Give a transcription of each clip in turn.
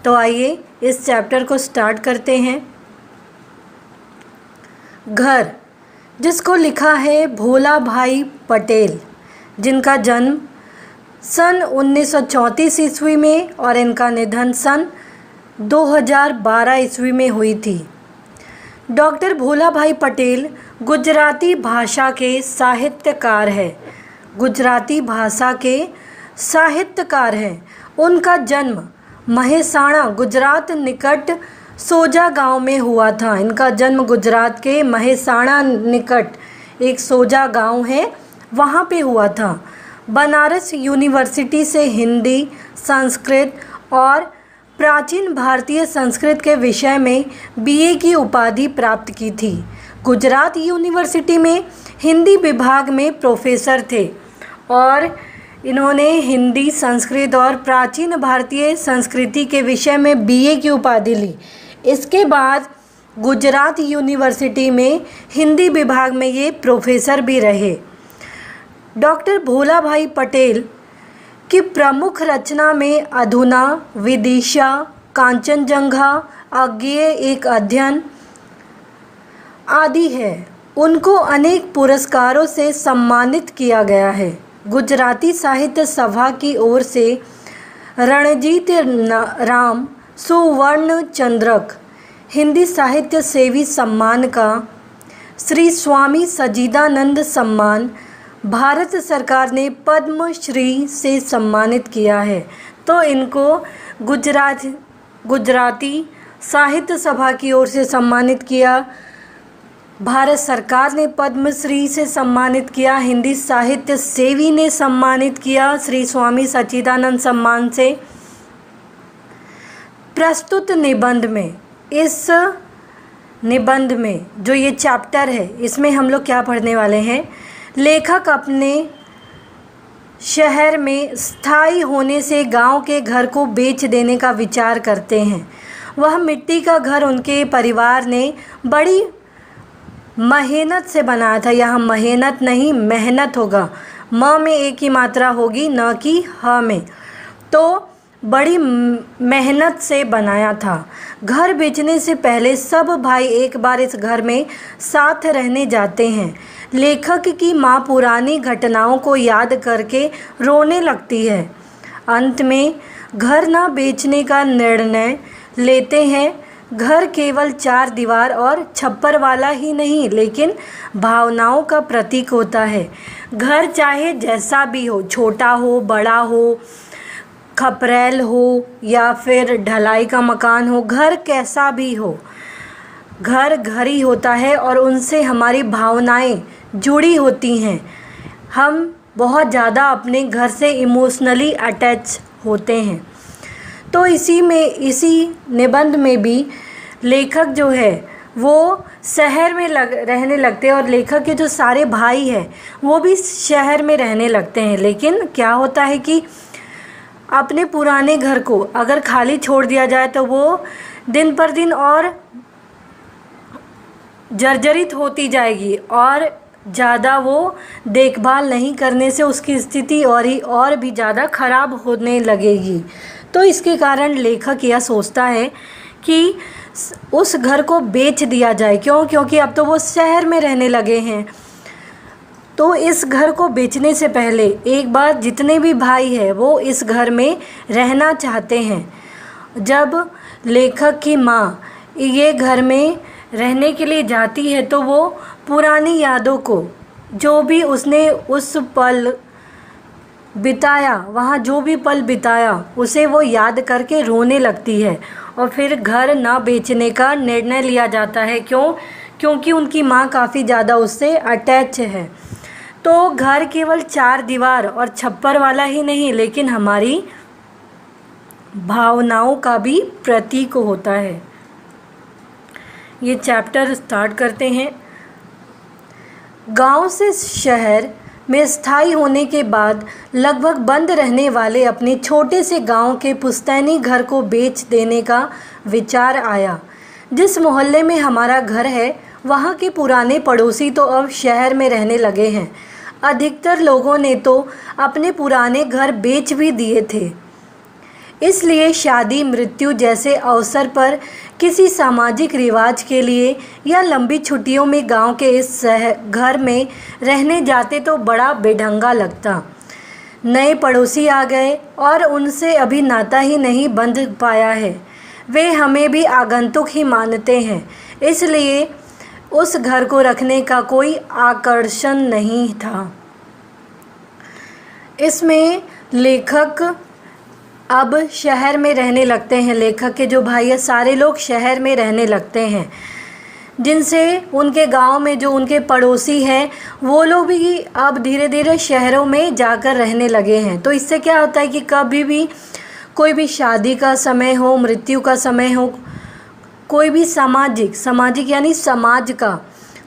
तो आइए इस चैप्टर को स्टार्ट करते हैं। घर, जिसको लिखा है भोला भाई पटेल, जिनका जन्म सन 1934 ईस्वी में और इनका निधन सन 2012 ईस्वी में हुई थी। डॉक्टर भोला भाई पटेल गुजराती भाषा के साहित्यकार हैं। गुजराती भाषा के साहित्यकार हैं। उनका जन्म महेसाणा, गुजरात निकट सोजा गांव में हुआ था। इनका जन्म गुजरात के महेसाणा निकट एक सोजा गांव है, वहाँ पे हुआ था। बनारस यूनिवर्सिटी से हिंदी, संस्कृत और प्राचीन भारतीय संस्कृत के विषय में बीए की उपाधि प्राप्त की थी। गुजरात यूनिवर्सिटी में हिंदी विभाग में प्रोफेसर थे और इन्होंने हिंदी, संस्कृत और प्राचीन भारतीय संस्कृति के विषय में बीए की उपाधि ली। इसके बाद गुजरात यूनिवर्सिटी में हिंदी विभाग में ये प्रोफेसर भी रहे। डॉक्टर भोला भाई पटेल की प्रमुख रचना में अधुना, विदिशा, कांचनजंघा, अज्ञेय एक अध्ययन आदि है। उनको अनेक पुरस्कारों से सम्मानित किया गया है। गुजराती साहित्य सभा की ओर से रणजीत राम सुवर्ण चंद्रक, हिंदी साहित्य सेवी सम्मान का श्री स्वामी सच्चिदानंद सम्मान, भारत सरकार ने पद्म श्री से सम्मानित किया है। तो इनको गुजराती साहित्य सभा की ओर से सम्मानित किया, भारत सरकार ने पद्मश्री से सम्मानित किया, हिंदी साहित्य सेवी ने सम्मानित किया श्री स्वामी सच्चिदानंद सम्मान से। प्रस्तुत निबंध में, इस निबंध में जो ये चैप्टर है, इसमें हम लोग क्या पढ़ने वाले हैं? लेखक अपने शहर में स्थायी होने से गांव के घर को बेच देने का विचार करते हैं। वह मिट्टी का घर उनके परिवार ने बड़ी मेहनत से बनाया था। यहाँ मेहनत नहीं, मेहनत होगा, म में एक ही मात्रा होगी, न कि ह में। तो बड़ी मेहनत से बनाया था। घर बेचने से पहले सब भाई एक बार इस घर में साथ रहने जाते हैं। लेखक की माँ पुरानी घटनाओं को याद करके रोने लगती है। अंत में घर न बेचने का निर्णय लेते हैं। घर केवल 4 दीवार और छप्पर वाला ही नहीं, लेकिन भावनाओं का प्रतीक होता है। घर चाहे जैसा भी हो, छोटा हो, बड़ा हो, खपरेल हो या फिर ढलाई का मकान हो, घर कैसा भी हो, घर घर ही होता है और उनसे हमारी भावनाएं जुड़ी होती हैं। हम बहुत ज़्यादा अपने घर से इमोशनली अटैच होते हैं। तो इसी निबंध में भी लेखक जो है वो शहर में रहने लगते हैं और लेखक के जो सारे भाई हैं वो भी शहर में रहने लगते हैं। लेकिन क्या होता है कि अपने पुराने घर को अगर खाली छोड़ दिया जाए तो वो दिन पर दिन और जर्जरित होती जाएगी और ज़्यादा वो देखभाल नहीं करने से उसकी स्थिति और भी ज़्यादा खराब होने लगेगी। तो इसके कारण लेखक यह सोचता है कि उस घर को बेच दिया जाए। क्योंकि अब तो वो शहर में रहने लगे हैं। तो इस घर को बेचने से पहले एक बार जितने भी भाई हैं वो इस घर में रहना चाहते हैं। जब लेखक की माँ ये घर में रहने के लिए जाती है तो वो पुरानी यादों को, जो भी उसने उस पल बिताया, वहाँ जो भी पल बिताया, उसे वो याद करके रोने लगती है और फिर घर ना बेचने का निर्णय लिया जाता है। क्योंकि उनकी माँ काफ़ी ज़्यादा उससे अटैच है। तो घर केवल 4 दीवार और छप्पर वाला ही नहीं, लेकिन हमारी भावनाओं का भी प्रतीक होता है। ये चैप्टर स्टार्ट करते हैं। गांव से शहर में स्थायी होने के बाद लगभग बंद रहने वाले अपने छोटे से गांव के पुश्तैनी घर को बेच देने का विचार आया। जिस मोहल्ले में हमारा घर है वहाँ के पुराने पड़ोसी तो अब शहर में रहने लगे हैं। अधिकतर लोगों ने तो अपने पुराने घर बेच भी दिए थे। इसलिए शादी, मृत्यु जैसे अवसर पर किसी सामाजिक रिवाज के लिए या लंबी छुट्टियों में गांव के इस घर में रहने जाते तो बड़ा बेढंगा लगता। नए पड़ोसी आ गए और उनसे अभी नाता ही नहीं बंध पाया है, वे हमें भी आगंतुक ही मानते हैं, इसलिए उस घर को रखने का कोई आकर्षण नहीं था। इसमें लेखक अब शहर में रहने लगते हैं। लेखक के जो भाई है सारे लोग शहर में रहने लगते हैं, जिनसे उनके गांव में जो उनके पड़ोसी हैं वो लोग भी अब धीरे धीरे शहरों में जाकर रहने लगे हैं। तो इससे क्या होता है कि कभी भी कोई भी शादी का समय हो, मृत्यु का समय हो, कोई भी सामाजिक यानी समाज का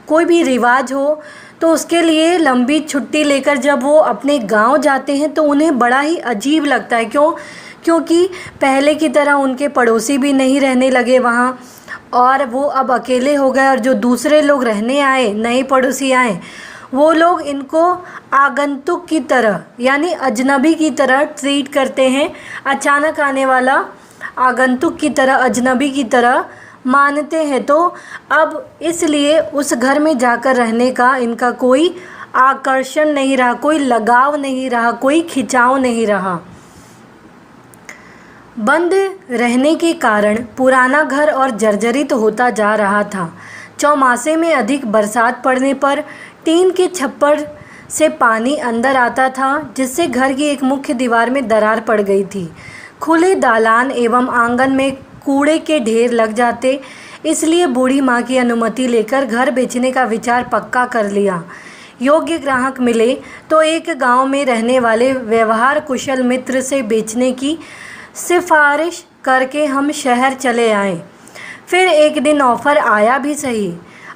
कोई भी रिवाज हो, तो उसके लिए लंबी छुट्टी लेकर जब वो अपने गांव जाते हैं तो उन्हें बड़ा ही अजीब लगता है। क्योंकि पहले की तरह उनके पड़ोसी भी नहीं रहने लगे वहाँ, और वो अब अकेले हो गए, और जो दूसरे लोग रहने आए, नए पड़ोसी आए, वो लोग इनको आगंतुक की तरह यानी अजनबी की तरह ट्रीट करते हैं। अचानक आने वाला आगंतुक की तरह, अजनबी की तरह मानते हैं। तो अब इसलिए उस घर में जाकर रहने का इनका कोई आकर्षण नहीं रहा, कोई लगाव नहीं रहा, कोई खिंचाव नहीं रहा। बंद रहने के कारण पुराना घर और जर्जरित होता जा रहा था। चौमासे में अधिक बरसात पड़ने पर टीन के छप्पर से पानी अंदर आता था, जिससे घर की एक मुख्य दीवार में दरार पड़ गई थी। खुले दालान एवं आंगन में कूड़े के ढेर लग जाते, इसलिए बूढ़ी माँ की अनुमति लेकर घर बेचने का विचार पक्का कर लिया। योग्य ग्राहक मिले तो एक गांव में रहने वाले व्यवहार कुशल मित्र से बेचने की सिफारिश करके हम शहर चले आए। फिर एक दिन ऑफ़र आया भी सही।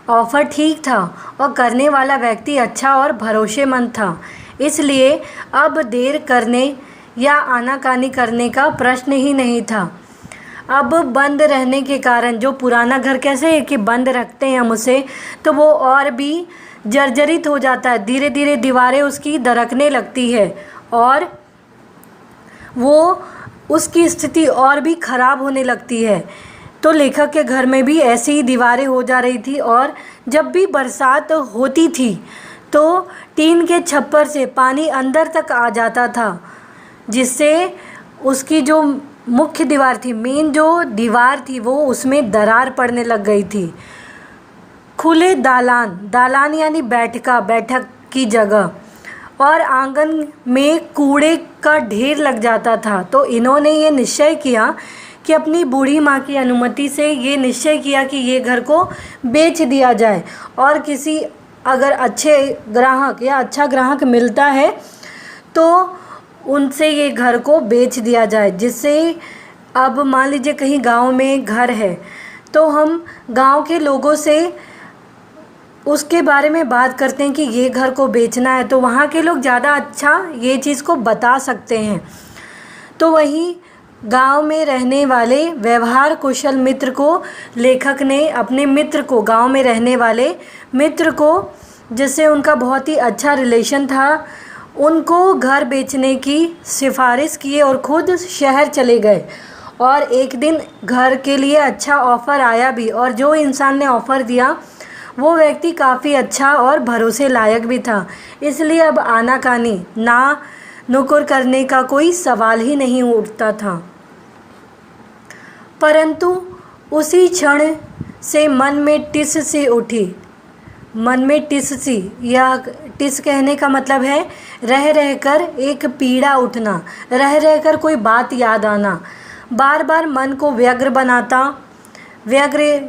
ऑफ़र ठीक था और करने वाला व्यक्ति अच्छा और भरोसेमंद था, इसलिए अब देर करने या आनाकानी करने का प्रश्न ही नहीं था। अब बंद रहने के कारण जो पुराना घर कैसे है कि बंद रखते हैं हम उसे, तो वो और भी जर्जरित हो जाता है, धीरे धीरे दीवारें उसकी दरकने लगती है और वो उसकी स्थिति और भी ख़राब होने लगती है। तो लेखक के घर में भी ऐसी ही दीवारें हो जा रही थी, और जब भी बरसात होती थी तो टीन के छप्पर से पानी अंदर तक आ जाता था, जिससे उसकी जो मुख्य दीवार थी, मेन जो दीवार थी, वो उसमें दरार पड़ने लग गई थी। खुले दालान यानी बैठक की जगह, और आंगन में कूड़े का ढेर लग जाता था। तो इन्होंने ये निश्चय किया कि अपनी बूढ़ी माँ की अनुमति से ये निश्चय किया कि ये घर को बेच दिया जाए, और किसी अगर अच्छे ग्राहक या अच्छा ग्राहक मिलता है तो उनसे ये घर को बेच दिया जाए। जिससे अब मान लीजिए कहीं गांव में घर है तो हम गांव के लोगों से उसके बारे में बात करते हैं कि ये घर को बेचना है, तो वहाँ के लोग ज़्यादा अच्छा ये चीज़ को बता सकते हैं। तो वहीं गांव में रहने वाले व्यवहार कुशल मित्र को लेखक ने अपने मित्र को, गांव में रहने वाले मित्र को, जिससे उनका बहुत ही अच्छा रिलेशन था, उनको घर बेचने की सिफारिश किए और खुद शहर चले गए। और एक दिन घर के लिए अच्छा ऑफ़र आया भी, और जो इंसान ने ऑफ़र दिया वो व्यक्ति काफ़ी अच्छा और भरोसे लायक भी था, इसलिए अब आनाकानी ना नुकुर करने का कोई सवाल ही नहीं उठता था। परंतु उसी क्षण से मन में टिस सी उठी। मन में टिस सी, या टिस कहने का मतलब है रह रहकर एक पीड़ा उठना, रह रहकर कोई बात याद आना, बार बार मन को व्यग्र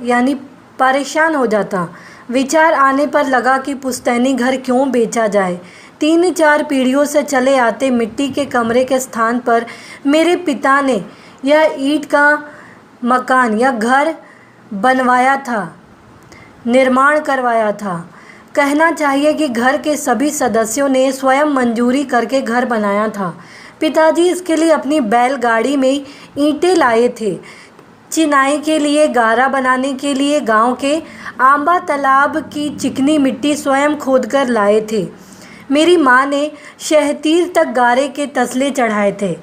यानी परेशान हो जाता। विचार आने पर लगा कि पुश्तैनी घर क्यों बेचा जाए। 3-4 पीढ़ियों से चले आते मिट्टी के कमरे के स्थान पर मेरे पिता ने यह ईंट का मकान या घर बनवाया था, निर्माण करवाया था। कहना चाहिए कि घर के सभी सदस्यों ने स्वयं मंजूरी करके घर बनाया था। पिताजी इसके लिए अपनी बैलगाड़ी में ईंटें लाए थे। चिनाई के लिए, गारा बनाने के लिए गांव के आंबा तालाब की चिकनी मिट्टी स्वयं खोदकर लाए थे। मेरी माँ ने शहतीर तक गारे के तसले चढ़ाए थे।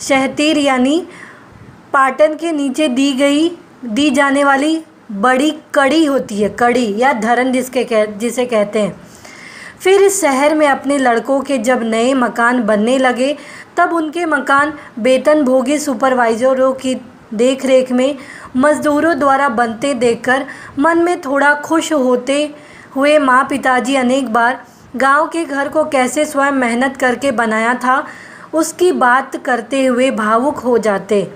शहतीर यानी पाटन के नीचे दी जाने वाली बड़ी कड़ी होती है, कड़ी या धरन जिसे कहते हैं। फिर इस शहर में अपने लड़कों के जब नए मकान बनने लगे तब उनके मकान वेतनभोगी सुपरवाइजरों की देखरेख में मजदूरों द्वारा बनते देखकर मन में थोड़ा खुश होते हुए माँ पिताजी अनेक बार गांव के घर को कैसे स्वयं मेहनत करके बनाया था उसकी बात करते हुए भावुक हो जाते।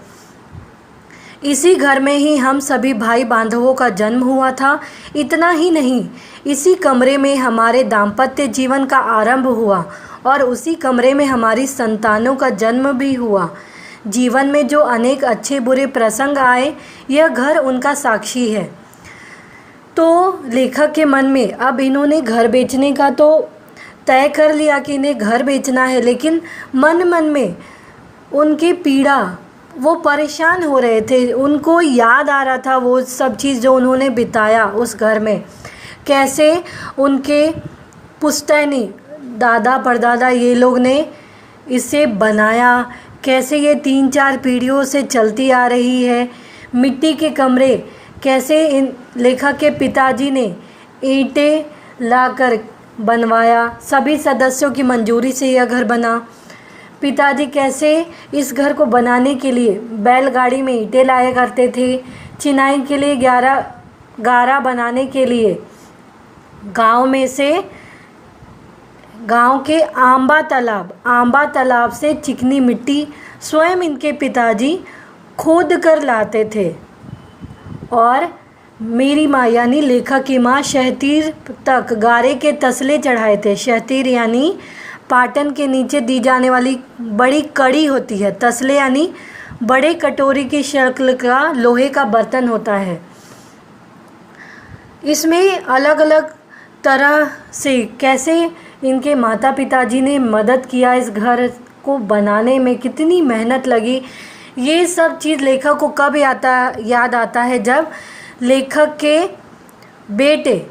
इसी घर में ही हम सभी भाई बांधवों का जन्म हुआ था। इतना ही नहीं, इसी कमरे में हमारे दाम्पत्य जीवन का आरंभ हुआ और उसी कमरे में हमारी संतानों का जन्म भी हुआ। जीवन में जो अनेक अच्छे बुरे प्रसंग आए, यह घर उनका साक्षी है। तो लेखक के मन में अब इन्होंने घर बेचने का तो तय कर लिया कि इन्हें घर बेचना है, लेकिन मन मन में उनकी पीड़ा, वो परेशान हो रहे थे। उनको याद आ रहा था वो सब चीज़ जो उन्होंने बिताया उस घर में, कैसे उनके पुश्तैनी दादा परदादा ये लोग ने इसे बनाया, कैसे ये 3-4 पीढ़ियों से चलती आ रही है। मिट्टी के कमरे कैसे इन लेखक के पिताजी ने ईंटें लाकर बनवाया, सभी सदस्यों की मंजूरी से यह घर बना। पिताजी कैसे इस घर को बनाने के लिए बैलगाड़ी में ईंटें लाया करते थे, चिनाई के लिए गारा बनाने के लिए गांव के आंबा तालाब से चिकनी मिट्टी स्वयं इनके पिताजी खोद कर लाते थे। और मेरी माँ यानी लेखक की माँ शहतीर तक गारे के तसले चढ़ाए थे। शहतीर यानी पाटन के नीचे दी जाने वाली बड़ी कड़ी होती है। तसले यानी बड़े कटोरी की शक्ल का लोहे का बर्तन होता है। इसमें अलग अलग तरह से कैसे इनके माता पिताजी ने मदद किया, इस घर को बनाने में कितनी मेहनत लगी, ये सब चीज़ लेखक को कब याद आता है जब लेखक के बेटे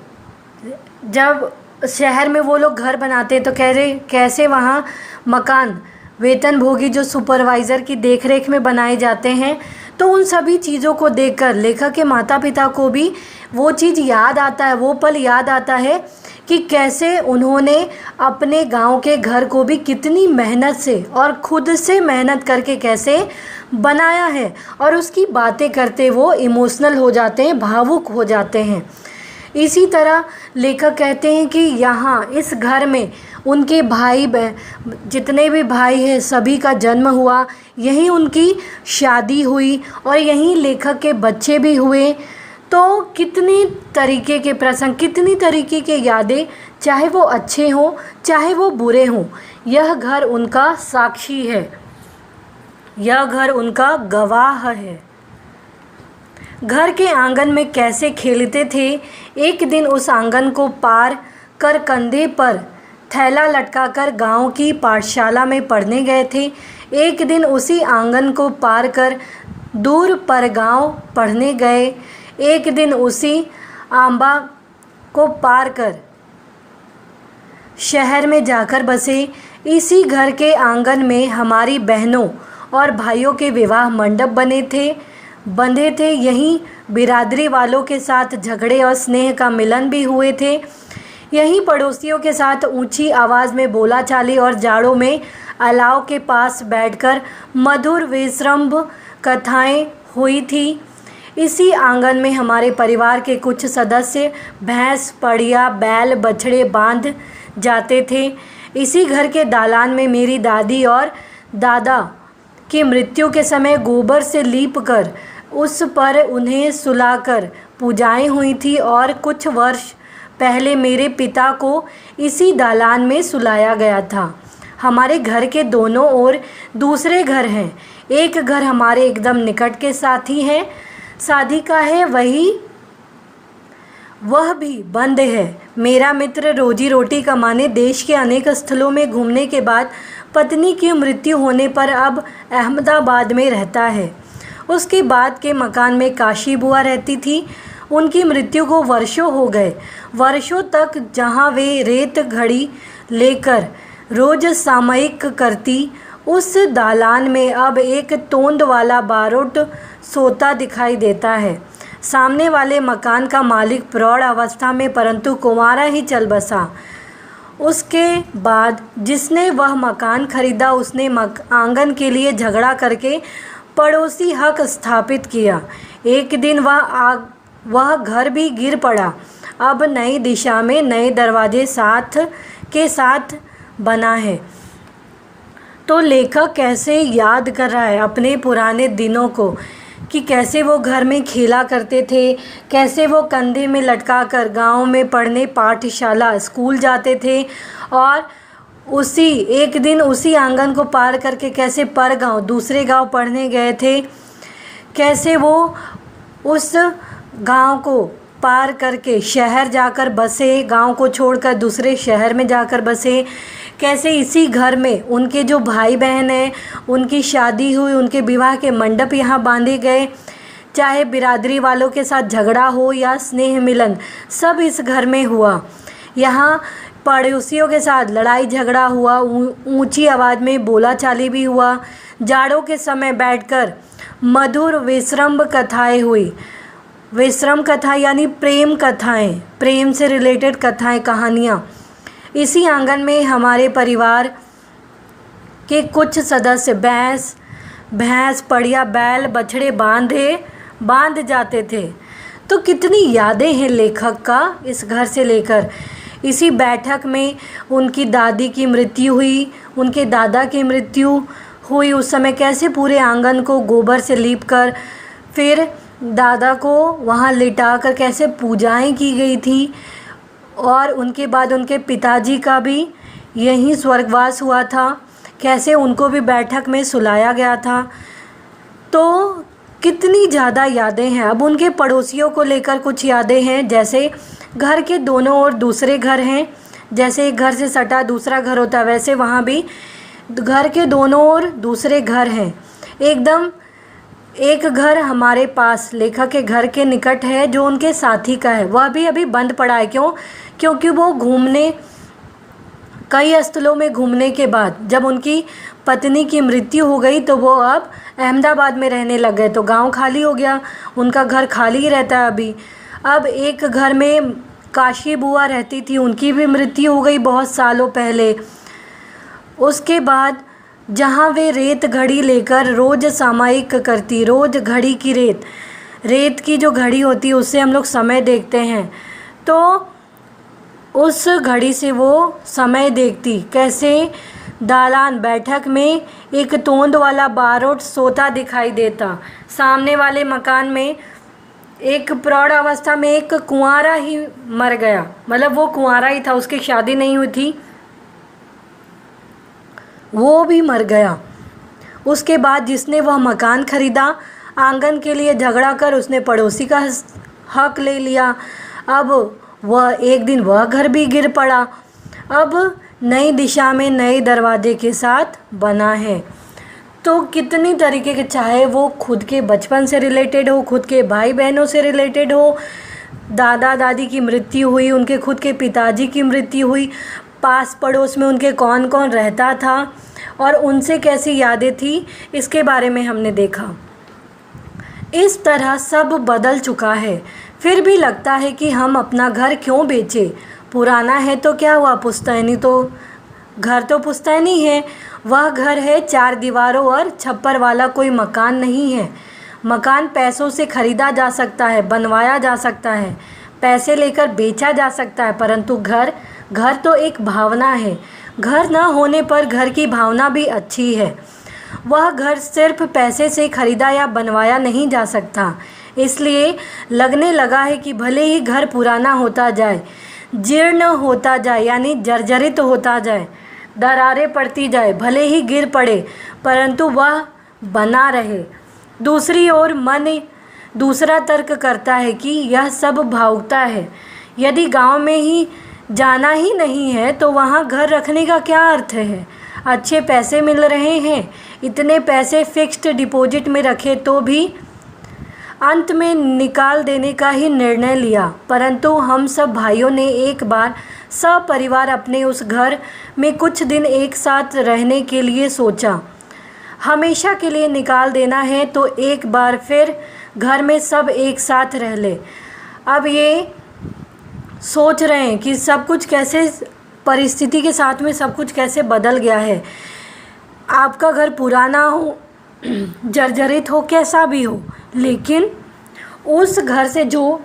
जब शहर में वो लोग घर बनाते तो कैसे वहाँ मकान वेतनभोगी जो सुपरवाइज़र की देखरेख में बनाए जाते हैं। तो उन सभी चीज़ों को देखकर लेखक के माता पिता को भी वो चीज़ याद आता है, वो पल याद आता है कि कैसे उन्होंने अपने गांव के घर को भी कितनी मेहनत से और खुद से मेहनत करके कैसे बनाया है। और उसकी बातें करते वो इमोशनल हो जाते हैं, भावुक हो जाते हैं। इसी तरह लेखक कहते हैं कि यहाँ इस घर में उनके जितने भी भाई हैं सभी का जन्म हुआ, यहीं उनकी शादी हुई और यहीं लेखक के बच्चे भी हुए। तो कितनी तरीके के प्रसंग, कितनी तरीके के यादें, चाहे वो अच्छे हों चाहे वो बुरे हों, यह घर उनका साक्षी है, यह घर उनका गवाह है। घर के आंगन में कैसे खेलते थे। एक दिन उस आंगन को पार कर कंधे पर थैला लटकाकर गांव की पाठशाला में पढ़ने गए थे। एक दिन उसी आंगन को पार कर दूर पर गांव पढ़ने गए। एक दिन उसी आंबा को पार कर शहर में जाकर बसे। इसी घर के आंगन में हमारी बहनों और भाइयों के विवाह मंडप बंधे थे। यहीं बिरादरी वालों के साथ झगड़े और स्नेह का मिलन भी हुए थे। यहीं पड़ोसियों के साथ ऊंची आवाज़ में बोलाचाली और जाड़ों में अलाव के पास बैठकर मधुर विश्रम्भ कथाएं हुई थी। इसी आंगन में हमारे परिवार के कुछ सदस्य भैंस, पड़िया, बैल, बछड़े बांध जाते थे। इसी घर के दालान में मेरी दादी और दादा की मृत्यु के समय गोबर से लीपकर उस पर उन्हें सुलाकर पूजाएं हुई थी और कुछ वर्ष पहले मेरे पिता को इसी दालान में सुलाया गया था। हमारे घर के दोनों ओर दूसरे घर हैं। एक घर हमारे एकदम निकट के साथी हैं, शादी का है, वह भी बंद है। मेरा मित्र रोजी रोटी कमाने देश के अनेक स्थलों में घूमने के बाद पत्नी की मृत्यु होने पर अब अहमदाबाद में रहता है। उसके बाद के मकान में काशी बुआ रहती थी। उनकी मृत्यु को वर्षों हो गए। वर्षों तक जहाँ वे रेत घड़ी लेकर रोज सामयिक करती, उस दालान में अब एक तोंद वाला बारोट सोता दिखाई देता है। सामने वाले मकान का मालिक प्रौढ़ अवस्था में परंतु कुंवारा ही चल बसा। उसके बाद जिसने वह मकान खरीदा उसने आंगन के लिए झगड़ा करके पड़ोसी हक स्थापित किया। एक दिन वह घर भी गिर पड़ा। अब नई दिशा में नए दरवाजे साथ के साथ बना है। तो लेखक कैसे याद कर रहा है अपने पुराने दिनों को कि कैसे वो घर में खेला करते थे, कैसे वो कंधे में लटका कर गाँव में पढ़ने पाठशाला स्कूल जाते थे और उसी एक दिन उसी आंगन को पार करके कैसे पर गाँव दूसरे गाँव पढ़ने गए थे, कैसे वो उस गांव को पार करके शहर जाकर बसे, गांव को छोड़कर दूसरे शहर में जाकर बसे, कैसे इसी घर में उनके जो भाई बहन हैं उनकी शादी हुई, उनके विवाह के मंडप यहाँ बांधे गए, चाहे बिरादरी वालों के साथ झगड़ा हो या स्नेह मिलन सब इस घर में हुआ। यहाँ पड़ोसियों के साथ लड़ाई झगड़ा हुआ, ऊंची आवाज़ में बोलाचाली भी हुआ। जाड़ों के समय बैठकर मधुर विश्रम कथाएं हुई। विश्रम कथा यानी प्रेम कथाएं, प्रेम से रिलेटेड कथाएं, कहानियाँ। इसी आंगन में हमारे परिवार के कुछ सदस्य भैंस पड़िया बैल बछड़े बांध जाते थे। तो कितनी यादें हैं लेखक का इस घर से लेकर। इसी बैठक में उनकी दादी की मृत्यु हुई, उनके दादा की मृत्यु हुई। उस समय कैसे पूरे आंगन को गोबर से लीपकर फिर दादा को वहाँ लिटाकर कैसे पूजाएं की गई थी और उनके बाद उनके पिताजी का भी यहीं स्वर्गवास हुआ था, कैसे उनको भी बैठक में सुलाया गया था। तो कितनी ज़्यादा यादें हैं। अब उनके पड़ोसियों को लेकर कुछ यादें हैं, जैसे घर के दोनों ओर दूसरे घर हैं। जैसे एक घर से सटा दूसरा घर होता है वैसे वहाँ भी घर के दोनों ओर दूसरे घर हैं। एकदम एक घर हमारे पास लेखक के घर के निकट है जो उनके साथी का है, वह भी अभी बंद पड़ा है। क्योंकि वो कई स्थलों में घूमने के बाद जब उनकी पत्नी की मृत्यु हो गई तो वो अब अहमदाबाद में रहने लग गए, तो गांव खाली हो गया, उनका घर खाली ही रहता है अभी। अब एक घर में काशी बुआ रहती थी, उनकी भी मृत्यु हो गई बहुत सालों पहले। उसके बाद जहाँ वे रेत घड़ी लेकर रोज़ सामायिक करती, रोज़ घड़ी की रेत की जो घड़ी होती है उससे हम लोग समय देखते हैं, तो उस घड़ी से वो समय देखती। कैसे दालान बैठक में एक तोंद वाला बारोट सोता दिखाई देता। सामने वाले मकान में एक प्रौढ़ अवस्था में एक कुंवारा ही मर गया, मतलब वो कुंवारा ही था, उसकी शादी नहीं हुई थी, वो भी मर गया। उसके बाद जिसने वह मकान खरीदा, आंगन के लिए झगड़ा कर उसने पड़ोसी का हक ले लिया। अब वह एक दिन वह घर भी गिर पड़ा। अब नई दिशा में नए दरवाजे के साथ बना है। तो कितनी तरीके के, चाहे वो खुद के बचपन से रिलेटेड हो, खुद के भाई बहनों से रिलेटेड हो, दादा दादी की मृत्यु हुई, उनके खुद के पिताजी की मृत्यु हुई, पास पड़ोस में उनके कौन कौन रहता था और उनसे कैसी यादें थी, इसके बारे में हमने देखा। इस तरह सब बदल चुका है, फिर भी लगता है कि हम अपना घर क्यों बेचें। पुराना है तो क्या हुआ, पुश्तैनी तो घर तो पुश्तैनी है। वह घर है 4 दीवारों और छप्पर वाला, कोई मकान नहीं है। मकान पैसों से ख़रीदा जा सकता है, बनवाया जा सकता है, पैसे लेकर बेचा जा सकता है, परंतु घर तो एक भावना है। घर न होने पर घर की भावना भी अच्छी है। वह घर सिर्फ पैसे से ख़रीदा या बनवाया नहीं जा सकता। इसलिए लगने लगा है कि भले ही घर पुराना होता जाए, जीर्ण होता जाए यानी जर्जरित होता जाए, दरारें पड़ती जाए, भले ही गिर पड़े, परंतु वह बना रहे। दूसरी ओर मन दूसरा तर्क करता है कि यह सब भावुकता है। यदि गांव में ही जाना ही नहीं है तो वहाँ घर रखने का क्या अर्थ है। अच्छे पैसे मिल रहे हैं, इतने पैसे फिक्स्ड डिपॉजिट में रखे तो भी अंत में निकाल देने का ही निर्णय लिया। परंतु हम सब भाइयों ने एक बार सपरिवार अपने उस घर में कुछ दिन एक साथ रहने के लिए सोचा। हमेशा के लिए निकाल देना है तो एक बार फिर घर में सब एक साथ रह ले। अब ये सोच रहे हैं कि सब कुछ कैसे, परिस्थिति के साथ में सब कुछ कैसे बदल गया है। आपका घर पुराना हो, जर्जरित हो, कैसा भी हो, लेकिन उस घर से जो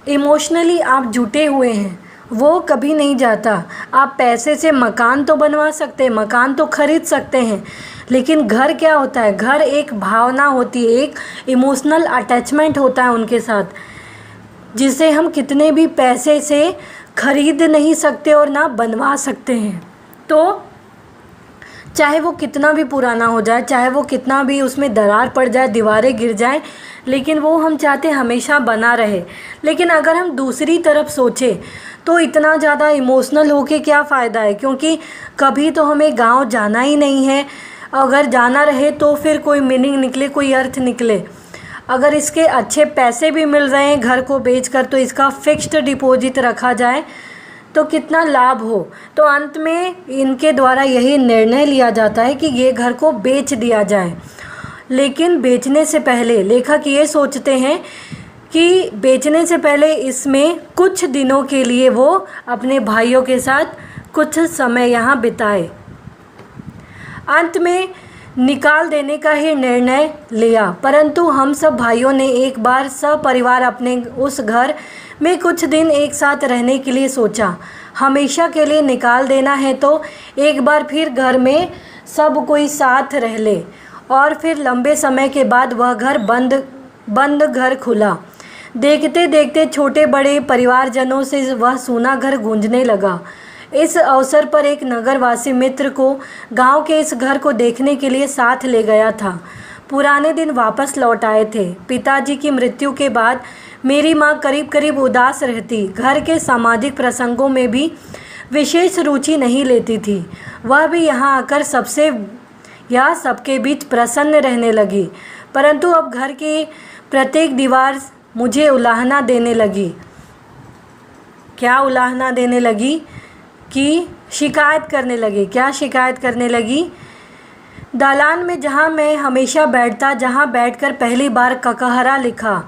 इमोशनली आप जुटे हुए हैं वो कभी नहीं जाता। आप पैसे से मकान तो बनवा सकते हैं, मकान तो खरीद सकते हैं, लेकिन घर क्या होता है? घर एक भावना होती है, एक इमोशनल अटैचमेंट होता है उनके साथ, जिसे हम कितने भी पैसे से खरीद नहीं सकते और ना बनवा सकते हैं। तो चाहे वो कितना भी पुराना हो जाए, चाहे वो कितना भी उसमें दरार पड़ जाए, दीवारें गिर जाएं, लेकिन वो हम चाहते हमेशा बना रहे। लेकिन अगर हम दूसरी तरफ सोचें तो इतना ज़्यादा इमोशनल होके क्या फ़ायदा है, क्योंकि कभी तो हमें गांव जाना ही नहीं है। अगर जाना रहे तो फिर कोई मीनिंग निकले, कोई अर्थ निकले। अगर इसके अच्छे पैसे भी मिल रहे हैं घर को बेचकर, तो इसका फिक्स्ड डिपॉजिट रखा जाए तो कितना लाभ हो। तो अंत में इनके द्वारा यही निर्णय लिया जाता है कि ये घर को बेच दिया जाए। लेकिन बेचने से पहले लेखक ये सोचते हैं कि बेचने से पहले इसमें कुछ दिनों के लिए वो अपने भाइयों के साथ कुछ समय यहाँ बिताए। अंत में निकाल देने का ही निर्णय लिया, परंतु हम सब भाइयों ने एक बार सपरिवार अपने उस घर में कुछ दिन एक साथ रहने के लिए सोचा। हमेशा के लिए निकाल देना है तो एक बार फिर घर में सब कोई साथ रह ले। और फिर लंबे समय के बाद वह घर बंद घर खुला। देखते देखते छोटे बड़े परिवारजनों से वह सूना घर गूंजने लगा। इस अवसर पर एक नगरवासी मित्र को गांव के इस घर को देखने के लिए साथ ले गया था। पुराने दिन वापस लौट आए थे। पिताजी की मृत्यु के बाद मेरी माँ करीब करीब उदास रहती, घर के सामाजिक प्रसंगों में भी विशेष रुचि नहीं लेती थी। वह भी यहाँ आकर सबके बीच प्रसन्न रहने लगी, परंतु अब घर की प्रत्येक दीवार मुझे उलाहना देने लगी। क्या उलाहना देने लगी? कि शिकायत करने लगी। क्या शिकायत करने लगी? दालान में जहाँ मैं हमेशा बैठता, जहाँ बैठकर पहली बार ककहरा लिखा।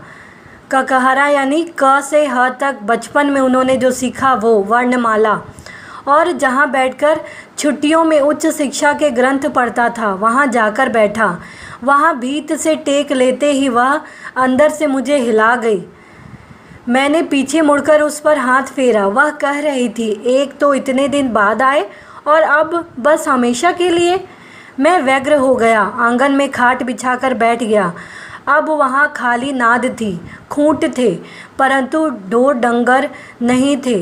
ककहरा यानी क से ह तक बचपन में उन्होंने जो सीखा वो वर्णमाला। और जहाँ बैठकर छुट्टियों में उच्च शिक्षा के ग्रंथ पढ़ता था, वहाँ जाकर बैठा। वहाँ भीत से टेक लेते ही वह अंदर से मुझे हिला गई। मैंने पीछे मुड़कर उस पर हाथ फेरा। वह कह रही थी, एक तो इतने दिन बाद आए और अब बस हमेशा के लिए। मैं व्यग्र हो गया, आंगन में खाट बिछाकर बैठ गया। अब वहाँ खाली नाद थी, खूंट थे, परंतु ढोर डंगर नहीं थे।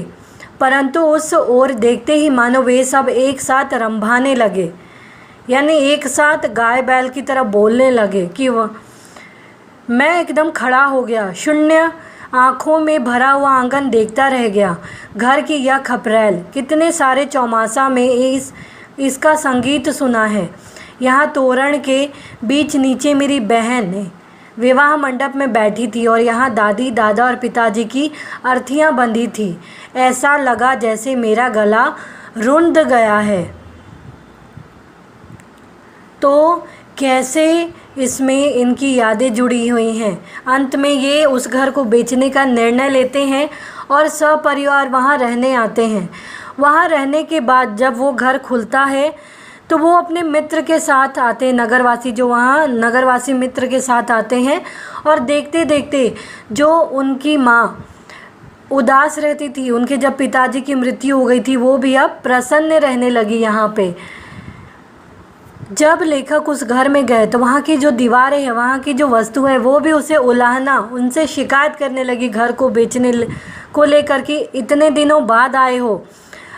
परंतु उस ओर देखते ही मानो वे सब एक साथ रंभाने लगे, यानी एक साथ गाय बैल की तरह बोलने लगे कि मैं एकदम खड़ा हो गया, शून्य आँखों में भरा हुआ आंगन देखता रह गया। घर की यह खपरेल कितने सारे चौमासा में इसका संगीत सुना है। यहाँ तोरण के बीच नीचे मेरी बहन विवाह मंडप में बैठी थी और यहाँ दादी दादा और पिताजी की अर्थियाँ बंधी थी। ऐसा लगा जैसे मेरा गला रुंध गया है। तो कैसे इसमें इनकी यादें जुड़ी हुई हैं। अंत में ये उस घर को बेचने का निर्णय लेते हैं और सपरिवार वहाँ रहने आते हैं। वहाँ रहने के बाद जब वो घर खुलता है तो वो अपने मित्र के साथ आते हैं, नगरवासी मित्र के साथ आते हैं। और देखते देखते जो उनकी माँ उदास रहती थी, उनके जब पिताजी की मृत्यु हो गई थी, वो भी अब प्रसन्न रहने लगी यहाँ पे। जब लेखक उस घर में गए तो वहाँ की जो दीवारें हैं, वहाँ की जो वस्तु है, वो भी उसे उलाहना, उनसे शिकायत करने लगी घर को बेचने को लेकर कि इतने दिनों बाद आए हो,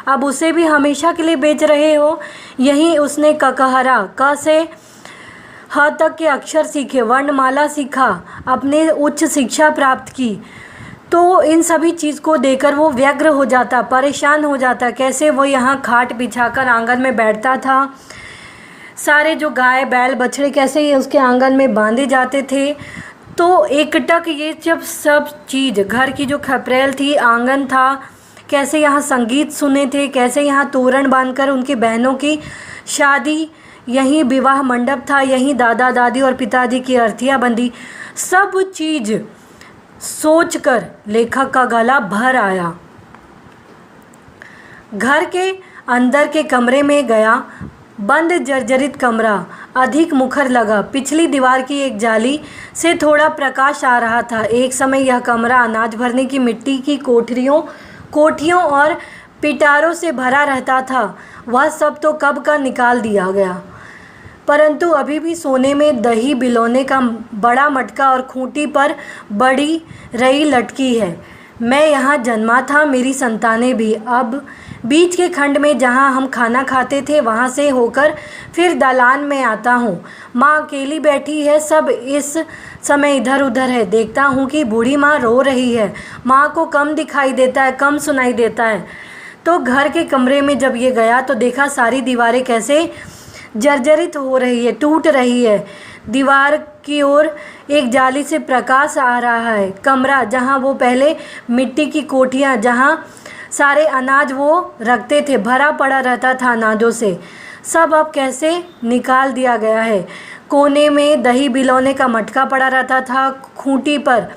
अब उसे भी हमेशा के लिए बेच रहे हो। यहीं उसने ककहरा, क से ह तक के अक्षर सीखे, वर्णमाला सीखा, अपने उच्च शिक्षा प्राप्त की। तो इन सभी चीज़ को देखकर वो व्यग्र हो जाता, परेशान हो जाता। कैसे वो यहाँ खाट बिछाकर आंगन में बैठता था, सारे जो गाय बैल बछड़े कैसे ये उसके आंगन में बांधे जाते थे। तो एकटक ये जब सब चीज़, घर की जो खपरेल थी, आंगन था, कैसे यहाँ संगीत सुने थे, कैसे यहाँ तोरण बांधकर उनकी बहनों की शादी यहीं विवाह मंडप था, यहीं दादा दादी और पिताजी की अर्थियां बंधी। सब चीज़ सोचकर लेखक का गला भर आया। घर के अंदर के कमरे में गया। बंद जर्जरित कमरा, अधिक मुखर लगा। पिछली दीवार की एक जाली से थोड़ा प्रकाश आ रहा था। एक समय यह कमरा अनाज भरने की मिट्टी की कोठियों और पिटारों से भरा रहता था। वह सब तो कब का निकाल दिया गया, परंतु अभी भी सोने में दही बिलोने का बड़ा मटका और खूंटी पर बड़ी रई लटकी है। मैं यहाँ जन्मा था, मेरी संतानें भी। अब बीच के खंड में जहाँ हम खाना खाते थे वहाँ से होकर फिर दालान में आता हूँ। माँ अकेली बैठी है, सब इस समय इधर उधर है। देखता हूँ कि बूढ़ी माँ रो रही है। माँ को कम दिखाई देता है, कम सुनाई देता है। तो घर के कमरे में जब ये गया तो देखा सारी दीवारें कैसे जर्जरित हो रही है, टूट रही है। दीवार की ओर एक जाली से प्रकाश आ रहा है। कमरा जहाँ वो पहले मिट्टी की कोठियाँ, जहाँ सारे अनाज वो रखते थे, भरा पड़ा रहता था अनाजों से, सब अब कैसे निकाल दिया गया है। कोने में दही बिलौने का मटका पड़ा रहता था। खूंटी पर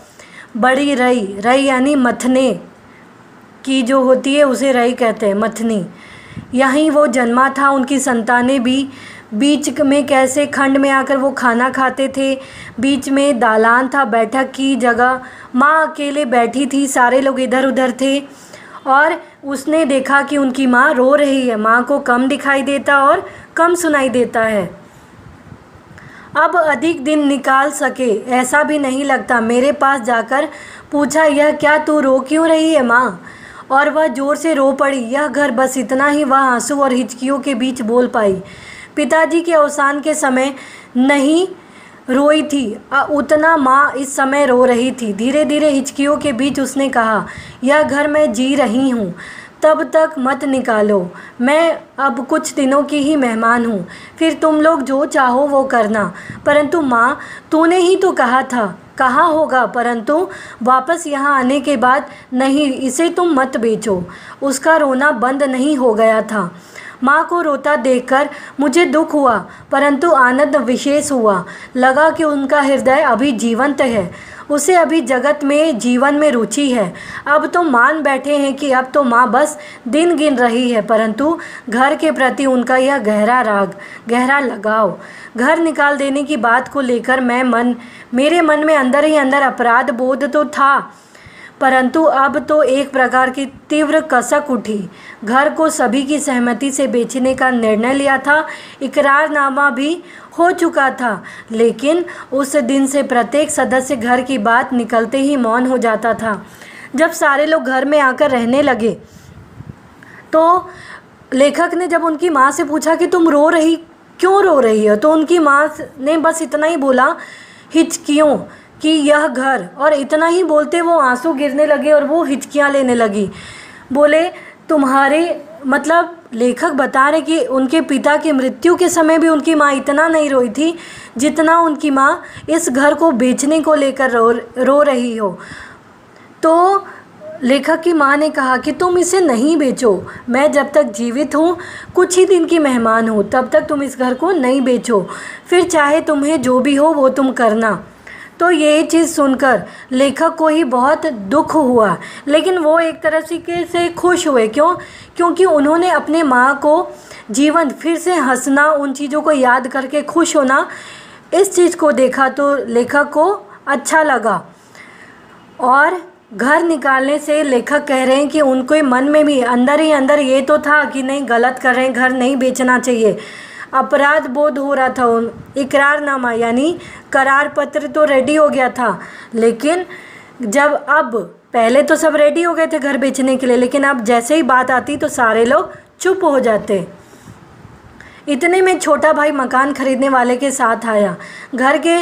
बड़ी रई यानी मथने की जो होती है उसे रई कहते हैं, मथनी। यहीं वो जन्मा था, उनकी संतानें भी। बीच में कैसे खंड में आकर वो खाना खाते थे। बीच में दालान था, बैठक की जगह। माँ अकेले बैठी थी, सारे लोग इधर उधर थे और उसने देखा कि उनकी माँ रो रही है। माँ को कम दिखाई देता और कम सुनाई देता है। अब अधिक दिन निकाल सके ऐसा भी नहीं लगता। मेरे पास जाकर पूछा, यह क्या, तू रो क्यों रही है माँ? और वह ज़ोर से रो पड़ी। यह घर, बस इतना ही वह आंसू और हिचकियों के बीच बोल पाई। पिताजी के अवसान के समय नहीं रोई थी उतना माँ इस समय रो रही थी। धीरे धीरे हिचकियों के बीच उसने कहा, यह घर मैं जी रही हूँ, तब तक मत निकालो। मैं अब कुछ दिनों की ही मेहमान हूँ, फिर तुम लोग जो चाहो वो करना। परंतु माँ, तूने ही तो कहा था। कहा होगा, परंतु वापस यहाँ आने के बाद नहीं, इसे तुम मत बेचो। उसका रोना बंद नहीं हो गया था। माँ को रोता देखकर मुझे दुख हुआ, परंतु आनंद विशेष हुआ। लगा कि उनका हृदय अभी जीवंत है, उसे अभी जगत में, जीवन में रुचि है। अब तो मान बैठे हैं कि अब तो माँ बस दिन गिन रही है, परंतु घर के प्रति उनका यह गहरा राग, गहरा लगाव। घर निकाल देने की बात को लेकर मेरे मन में अंदर ही अंदर अपराध बोध तो था, परंतु अब तो एक प्रकार की तीव्र कसक उठी। घर को सभी की सहमति से बेचने का निर्णय लिया था। इकरारनामा भी हो चुका था, लेकिन उस दिन से प्रत्येक सदस्य घर की बात निकलते ही मौन हो जाता था। जब सारे लोग घर में आकर रहने लगे तो लेखक ने जब उनकी माँ से पूछा कि तुम क्यों रो रही हो, तो उनकी माँ ने बस इतना ही बोला, हिचकियों कि यह घर, और इतना ही बोलते वो आंसू गिरने लगे और वो हिचकियाँ लेने लगी। बोले, तुम्हारे मतलब लेखक बता रहे कि उनके पिता की मृत्यु के समय भी उनकी माँ इतना नहीं रोई थी जितना उनकी माँ इस घर को बेचने को लेकर रो रही हो। तो लेखक की माँ ने कहा कि तुम इसे नहीं बेचो, मैं जब तक जीवित हूँ, कुछ ही दिन की मेहमान हूँ, तब तक तुम इस घर को नहीं बेचो, फिर चाहे तुम्हें जो भी हो वो तुम करना। तो ये चीज़ सुनकर लेखक को ही बहुत दुख हुआ, लेकिन वो एक तरह से खुश हुए। क्योंकि उन्होंने अपने माँ को जीवन फिर से हंसना, उन चीज़ों को याद करके खुश होना, इस चीज़ को देखा तो लेखक को अच्छा लगा। और घर निकालने से लेखक कह रहे हैं कि उनके मन में भी अंदर ही अंदर ये तो था कि नहीं, गलत कर रहे हैं, घर नहीं बेचना चाहिए। अपराध बोध हो रहा था। इकरारनामा यानी करार पत्र तो रेडी हो गया था, लेकिन जब अब पहले तो सब रेडी हो गए थे घर बेचने के लिए, लेकिन अब जैसे ही बात आती तो सारे लोग चुप हो जाते। इतने में छोटा भाई मकान खरीदने वाले के साथ आया। घर के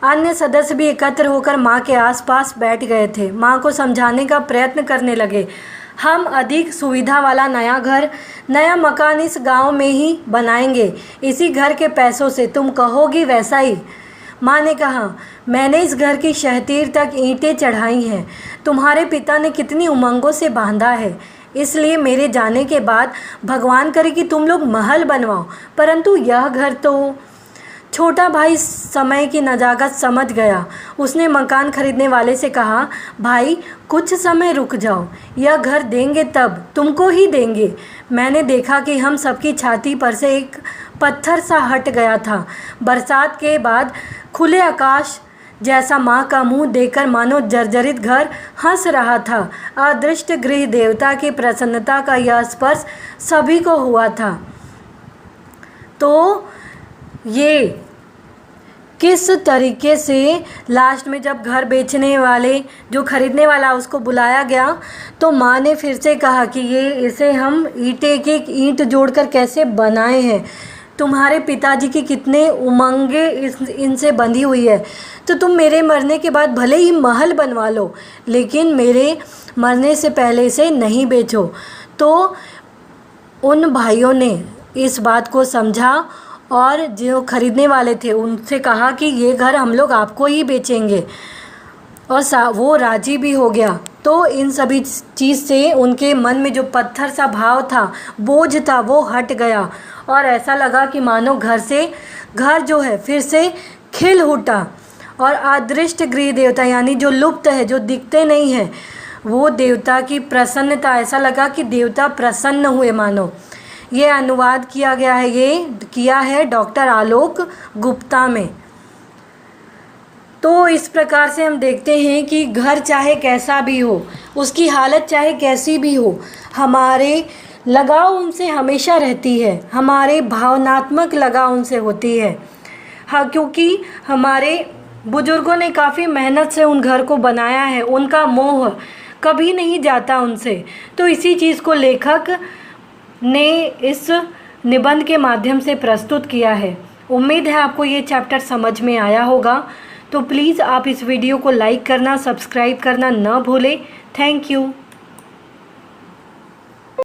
अन्य सदस्य भी एकत्र होकर माँ के आसपास बैठ गए थे। माँ को समझाने का प्रयत्न करने लगे, हम अधिक सुविधा वाला नया मकान इस गांव में ही बनाएंगे, इसी घर के पैसों से, तुम कहोगी वैसा ही। माँ ने कहा, मैंने इस घर की शहतीर तक ईंटें चढ़ाई हैं, तुम्हारे पिता ने कितनी उमंगों से बांधा है, इसलिए मेरे जाने के बाद भगवान करे कि तुम लोग महल बनवाओ, परंतु यह घर तो। छोटा भाई समय की नज़ाकत समझ गया। उसने मकान खरीदने वाले से कहा, भाई कुछ समय रुक जाओ, यह घर देंगे तब तुमको ही देंगे। मैंने देखा कि हम सबकी छाती पर से एक पत्थर सा हट गया था। बरसात के बाद खुले आकाश जैसा माँ का मुंह देखकर मानो जर्जरित घर हंस रहा था। अदृष्ट गृह देवता की प्रसन्नता का यह स्पर्श सभी को हुआ था। तो ये किस तरीके से लास्ट में जब घर बेचने वाले जो ख़रीदने वाला उसको बुलाया गया, तो माँ ने फिर से कहा कि इसे हम ईंट एक एक ईंट जोड़कर कैसे बनाए हैं। तुम्हारे पिताजी की कितने उमंगे इनसे बंधी हुई है, तो तुम मेरे मरने के बाद भले ही महल बनवा लो, लेकिन मेरे मरने से पहले इसे नहीं बेचो। तो उन भाइयों ने इस बात को समझा और जो ख़रीदने वाले थे उनसे कहा कि ये घर हम लोग आपको ही बेचेंगे, और वो राज़ी भी हो गया। तो इन सभी चीज़ से उनके मन में जो पत्थर सा भाव था, बोझ था, वो हट गया और ऐसा लगा कि मानो घर जो है फिर से खिल उठा। और अदृष्ट गृह देवता यानी जो लुप्त है, जो दिखते नहीं हैं, वो देवता की प्रसन्नता, ऐसा लगा कि देवता प्रसन्न हुए मानो। ये अनुवाद किया है डॉक्टर आलोक गुप्ता में। तो इस प्रकार से हम देखते हैं कि घर चाहे कैसा भी हो, उसकी हालत चाहे कैसी भी हो, हमारे लगाव उनसे हमेशा रहती है, हमारे भावनात्मक लगाव उनसे होती है। हाँ, क्योंकि हमारे बुजुर्गों ने काफ़ी मेहनत से उन घर को बनाया है, उनका मोह कभी नहीं जाता उनसे। तो इसी चीज़ को लेखक ने इस निबंध के माध्यम से प्रस्तुत किया है। उम्मीद है आपको ये चैप्टर समझ में आया होगा। तो प्लीज़ आप इस वीडियो को लाइक करना, सब्सक्राइब करना न भूलें। Thank you.